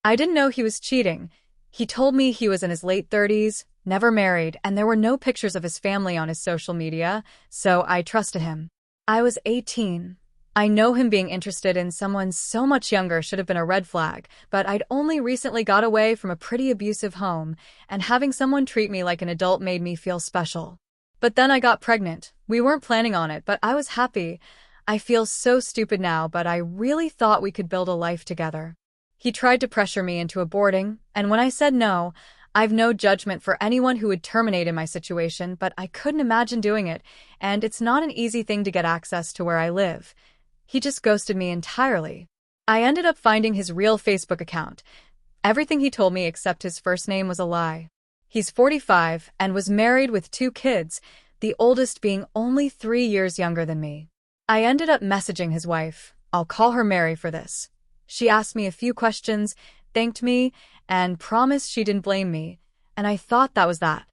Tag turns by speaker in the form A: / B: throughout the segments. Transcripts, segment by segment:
A: I didn't know he was cheating. He told me he was in his late 30s, never married, and there were no pictures of his family on his social media, so I trusted him. I was 18. I know him being interested in someone so much younger should have been a red flag, but I'd only recently got away from a pretty abusive home, and having someone treat me like an adult made me feel special. But then I got pregnant. We weren't planning on it, but I was happy. I feel so stupid now, but I really thought we could build a life together. He tried to pressure me into aborting, and when I said no, I've no judgment for anyone who would terminate in my situation, but I couldn't imagine doing it, and it's not an easy thing to get access to where I live. He just ghosted me entirely. I ended up finding his real Facebook account. Everything he told me except his first name was a lie. He's 45 and was married with 2 kids, the oldest being only 3 years younger than me. I ended up messaging his wife. I'll call her Mary for this. She asked me a few questions, thanked me, and promised she didn't blame me, and I thought that was that.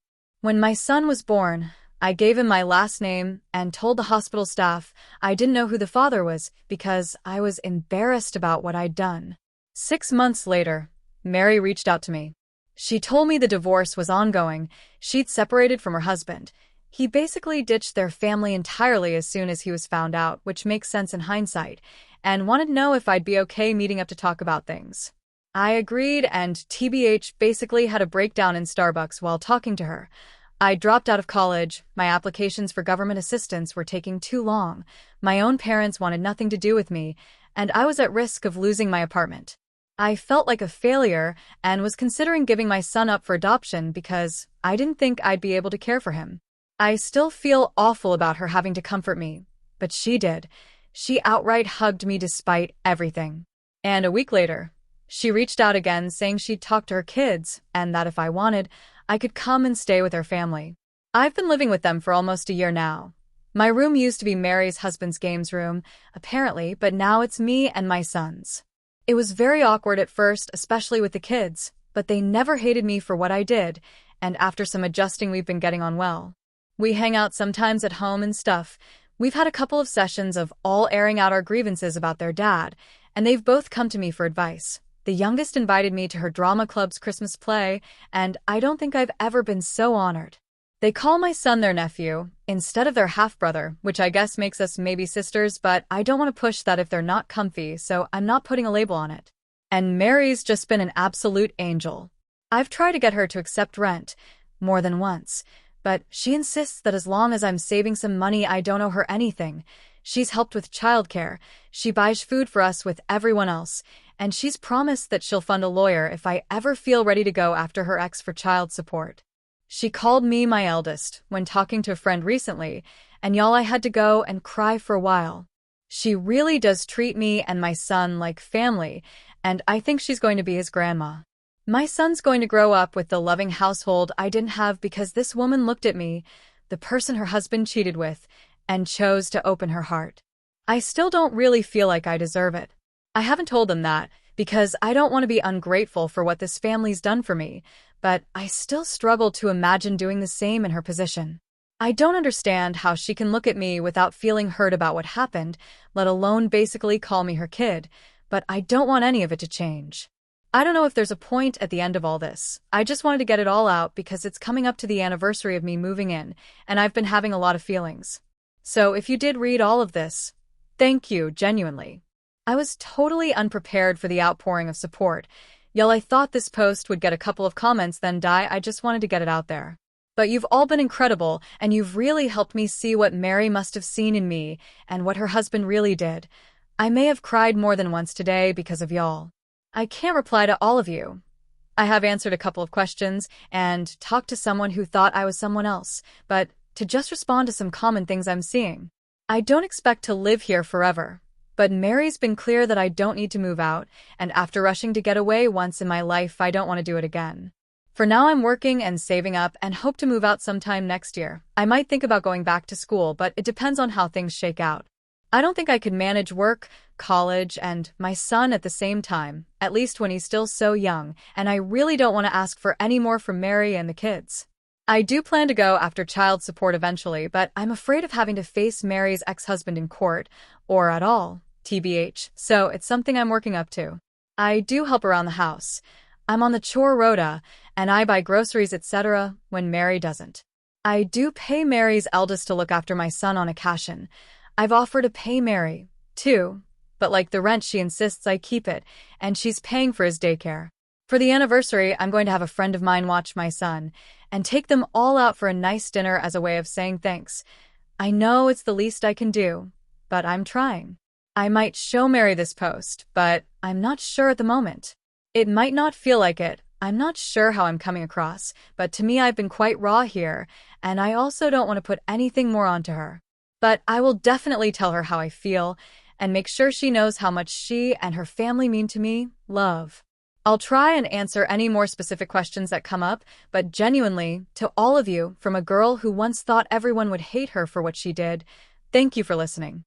A: When my son was born, I gave him my last name and told the hospital staff I didn't know who the father was because I was embarrassed about what I'd done. 6 months later, Mary reached out to me. She told me the divorce was ongoing. She'd separated from her husband. He basically ditched their family entirely as soon as he was found out, which makes sense in hindsight, and wanted to know if I'd be okay meeting up to talk about things. I agreed, and TBH basically had a breakdown in Starbucks while talking to her. I dropped out of college. My applications for government assistance were taking too long. My own parents wanted nothing to do with me, and I was at risk of losing my apartment. I felt like a failure and was considering giving my son up for adoption because I didn't think I'd be able to care for him. I still feel awful about her having to comfort me, but she did. She outright hugged me despite everything. And a week later, she reached out again saying she'd talked to her kids and that if I wanted, I could come and stay with her family. I've been living with them for almost a year now. My room used to be Mary's husband's games room, apparently, but now it's me and my sons. It was very awkward at first, especially with the kids, but they never hated me for what I did, and after some adjusting we've been getting on well. We hang out sometimes at home and stuff. We've had a couple of sessions of all airing out our grievances about their dad, and they've both come to me for advice. The youngest invited me to her drama club's Christmas play, and I don't think I've ever been so honored. They call my son their nephew, instead of their half-brother, which I guess makes us maybe sisters, but I don't want to push that if they're not comfy, so I'm not putting a label on it. And Mary's just been an absolute angel. I've tried to get her to accept rent, more than once, but she insists that as long as I'm saving some money, I don't owe her anything. She's helped with childcare, she buys food for us with everyone else, and she's promised that she'll fund a lawyer if I ever feel ready to go after her ex for child support. She called me my eldest when talking to a friend recently, and y'all, I had to go and cry for a while. She really does treat me and my son like family, and I think she's going to be his grandma. My son's going to grow up with the loving household I didn't have because this woman looked at me, the person her husband cheated with, and chose to open her heart. I still don't really feel like I deserve it. I haven't told them that because I don't want to be ungrateful for what this family's done for me, but I still struggle to imagine doing the same in her position. I don't understand how she can look at me without feeling hurt about what happened, let alone basically call me her kid, but I don't want any of it to change. I don't know if there's a point at the end of all this. I just wanted to get it all out because it's coming up to the anniversary of me moving in, and I've been having a lot of feelings. So if you did read all of this, thank you, genuinely. I was totally unprepared for the outpouring of support. Y'all, I thought this post would get a couple of comments then die. I just wanted to get it out there. But you've all been incredible, and you've really helped me see what Mary must have seen in me and what her husband really did. I may have cried more than once today because of y'all. I can't reply to all of you. I have answered a couple of questions and talked to someone who thought I was someone else, but to just respond to some common things I'm seeing. I don't expect to live here forever. But Mary's been clear that I don't need to move out, and after rushing to get away once in my life, I don't want to do it again. For now, I'm working and saving up and hope to move out sometime next year. I might think about going back to school, but it depends on how things shake out. I don't think I could manage work, college, and my son at the same time, at least when he's still so young, and I really don't want to ask for any more from Mary and the kids. I do plan to go after child support eventually, but I'm afraid of having to face Mary's ex-husband in court, or at all. TBH, so it's something I'm working up to. I do help around the house. I'm on the chore rota, and I buy groceries, etc., when Mary doesn't. I do pay Mary's eldest to look after my son on occasion. I've offered to pay Mary, too, but like the rent, she insists I keep it, and she's paying for his daycare. For the anniversary, I'm going to have a friend of mine watch my son, and take them all out for a nice dinner as a way of saying thanks. I know it's the least I can do, but I'm trying. I might show Mary this post, but I'm not sure at the moment. It might not feel like it. I'm not sure how I'm coming across, but to me I've been quite raw here, and I also don't want to put anything more onto her. But I will definitely tell her how I feel, and make sure she knows how much she and her family mean to me. Love. I'll try and answer any more specific questions that come up, but genuinely, to all of you, from a girl who once thought everyone would hate her for what she did, thank you for listening.